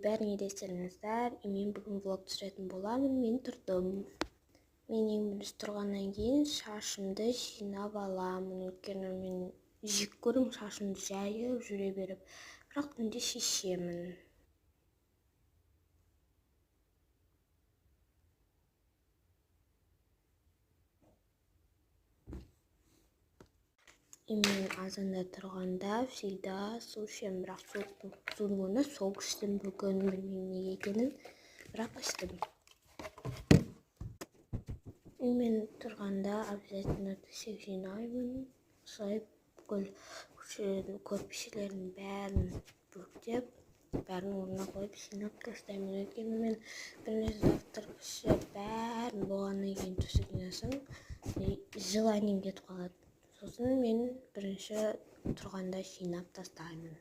бәріңе де сәлеметсіздер. Мен бүгін влог түсіретін боламын. Мен тұрдым. Мен ең бірінші тұрғаннан кейін шашымды жинап аламын. Өйткені мен жек көремін шашымды жайып жүре беріп. Бірақ түнде шешемін. Мен азанда тұрғанда всегда су ішемін, бірақ судың орнына сок іштім бүгін, білмеймін неге екенін, бірақ іштім. Мен тұрғанда обязательно төсек жинаймын. Осылай бүкіл көрпешелердің бәрін бүктеп, бәрін орнына қойып жинап тастаймын. Өйткені мен бірнеше завтрак ішіп бәрін болғаннан кейін төсек жинасам, желанием кетіп қалады. Сосын мен бірінші тұрғанда жинап тастаймын.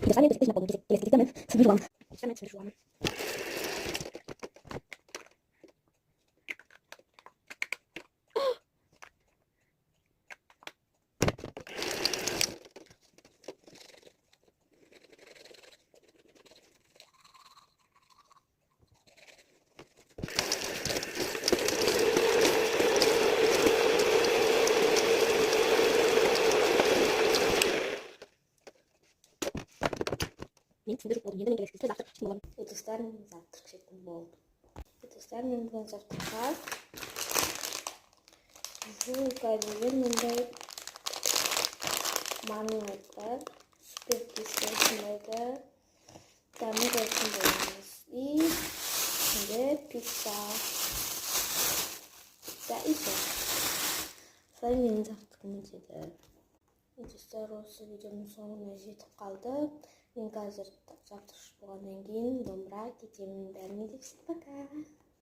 Специально это напомню, если темы соберу вам. Мен түсіндіріп болдым. Енді мен келесі завтрак ішетін боламын. Достар, мен завтрак ішетін болдым. Достар, мен бүгін завтракқа жуйка деген мындай мармеладка, супер кислый осындайда дамып айтын боламыз. И şimdi pizza. И все. Солай менің завтрагым өтеді. Достар, осы видеоның соңына жетіп қалды. Мен қазір завтрак ішіп болғаннан кейін домбыра кетемін. Бәріңе де пока.